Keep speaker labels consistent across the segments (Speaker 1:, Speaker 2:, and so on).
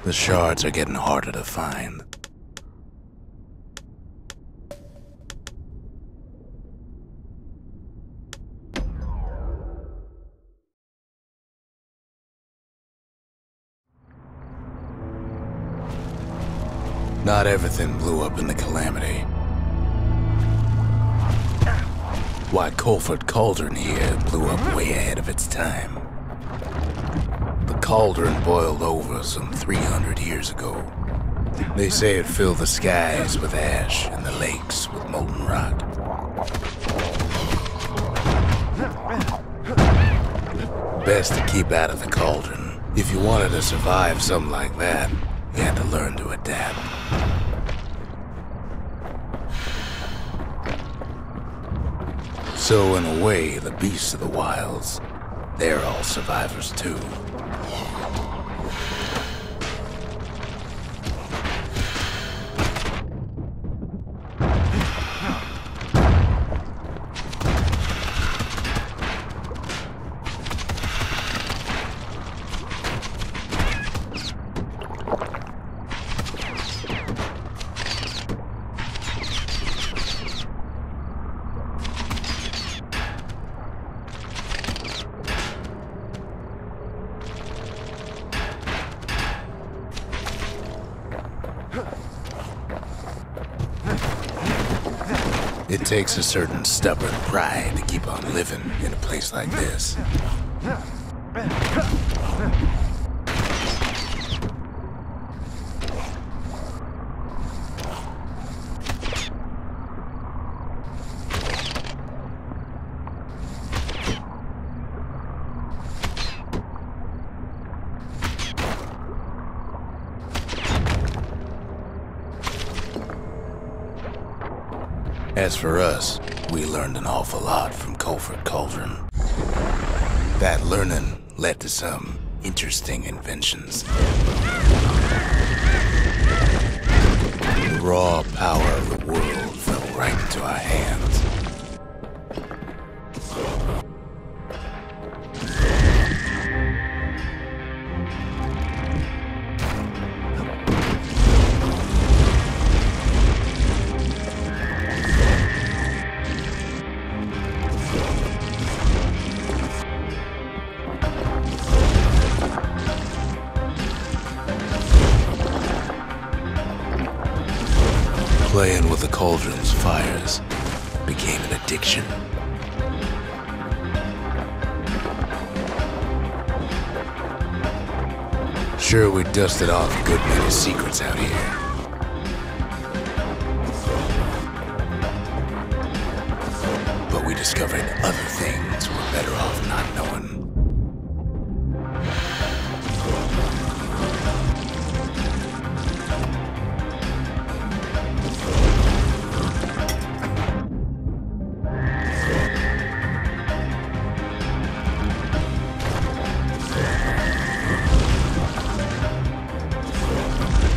Speaker 1: The shards are getting harder to find. Not everything blew up in the calamity. Why, Colford Cauldron here blew up way ahead of its time. The cauldron boiled over some 300 years ago. They say it filled the skies with ash and the lakes with molten rock. Best to keep out of the cauldron. If you wanted to survive something like that, you had to learn to adapt. So in a way, the beasts of the wilds, they're all survivors too. It takes a certain stubborn pride to keep on living in a place like this. As for us, we learned an awful lot from Colford Cauldron. That learning led to some interesting inventions. The raw power of the world fell right into our hands. Playing with the cauldron's fires became an addiction. Sure, we dusted off a good many secrets out here. But we discovered other things we're better off not knowing.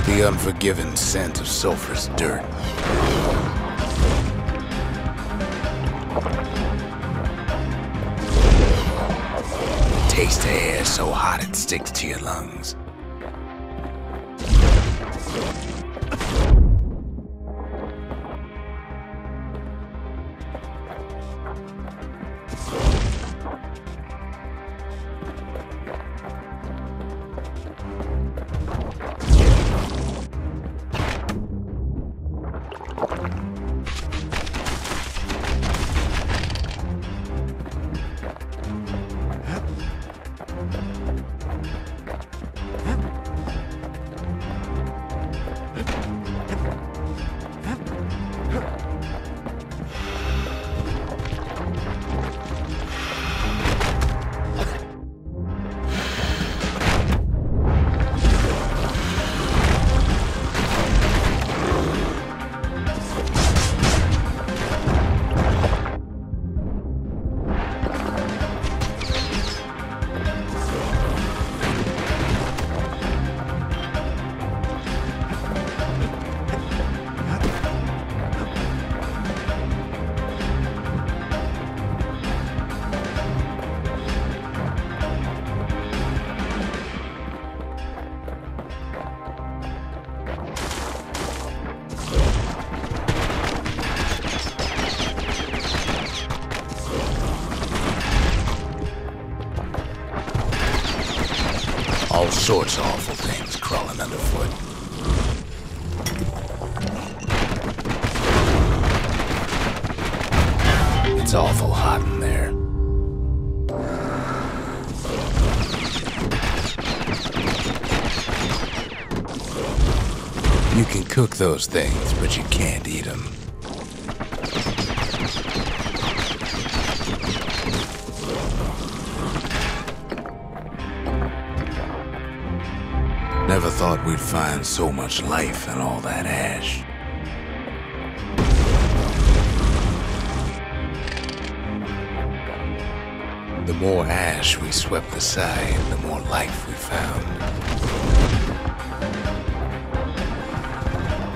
Speaker 1: The unforgiving scent of sulfurous dirt. Taste of air so hot it sticks to your lungs. All sorts of awful things crawling underfoot. It's awful hot in there. You can cook those things, but you can't eat them. Never thought we'd find so much life in all that ash. The more ash we swept aside, the more life we found.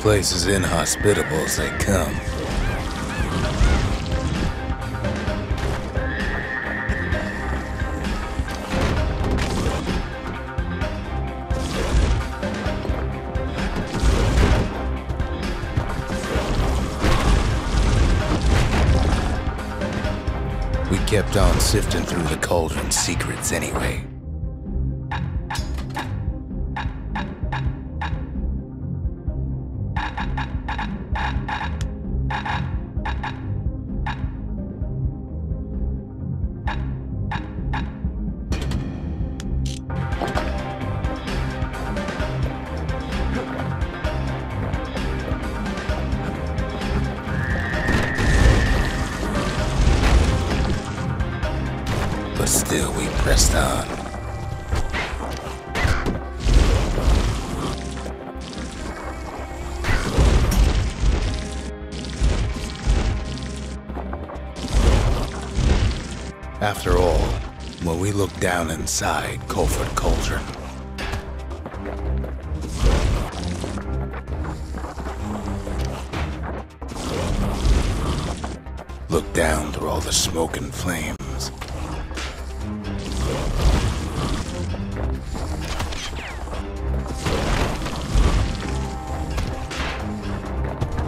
Speaker 1: Place as inhospitable as they come. We kept on sifting through the cauldron's secrets anyway. But still we pressed on. After all, when we looked down inside Colford Cauldron, looked down through all the smoke and flames,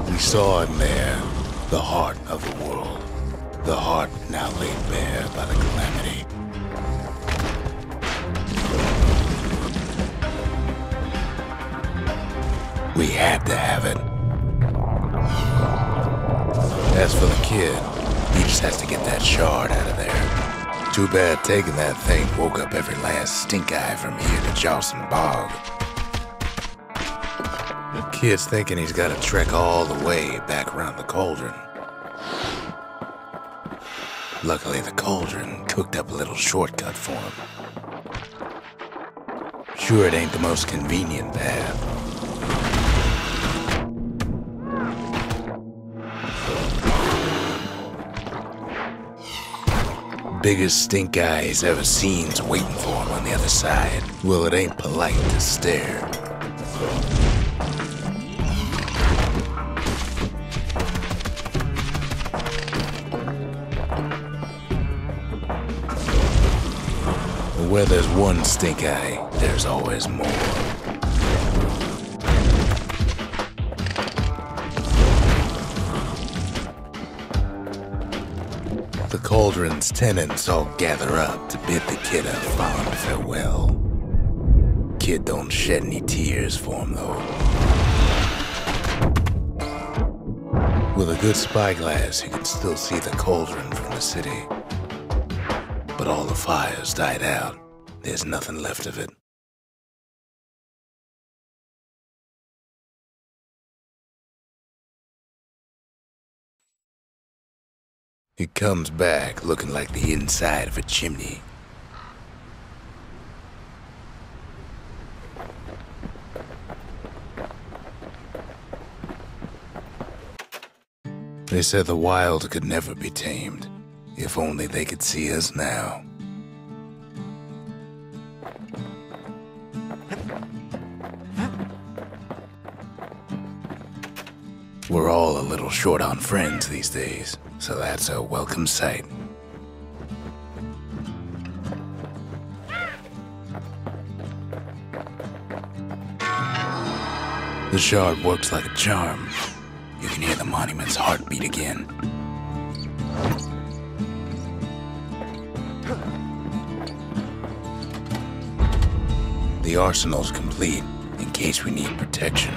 Speaker 1: we saw in there the heart of the world, the heart now laid bare by the calamity. We had to have it. As for the kid, he just has to get that shard out of there. Too bad taking that thing woke up every last stink eye from here to Johnson Bog. The kid's thinking he's got to trek all the way back around the cauldron. Luckily, the cauldron cooked up a little shortcut for him. Sure, it ain't the most convenient path. Biggest stink eye he's ever seen's waiting for him on the other side. Well, it ain't polite to stare. Where there's one stink eye, there's always more. The cauldron's tenants all gather up to bid the kid a fond farewell. Kid don't shed any tears for him, though. With a good spyglass, you can still see the cauldron from the city. But all the fires died out. There's nothing left of it. He comes back looking like the inside of a chimney. They said the wild could never be tamed. If only they could see us now. We're all a little short on friends these days, so that's a welcome sight. The shard works like a charm. You can hear the monument's heartbeat again. The The arsenal's complete, in case we need protection.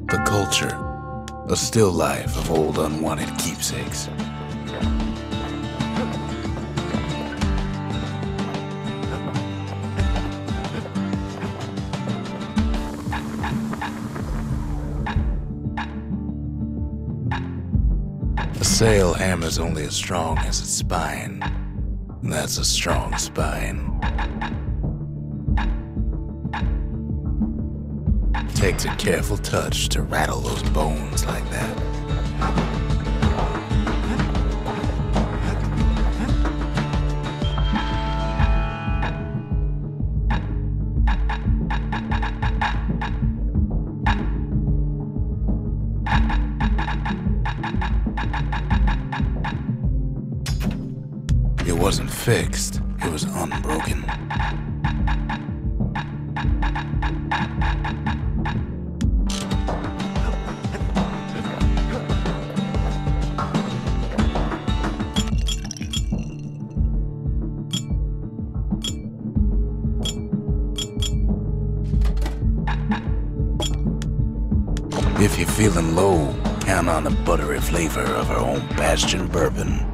Speaker 1: The culture, a still life of old unwanted keepsakes. A sail hammer's only as strong as its spine. That's a strong spine. Takes a careful touch to rattle those bones like that. It wasn't fixed, it was unbroken. If you're feeling low, count on the buttery flavor of our own Bastion bourbon.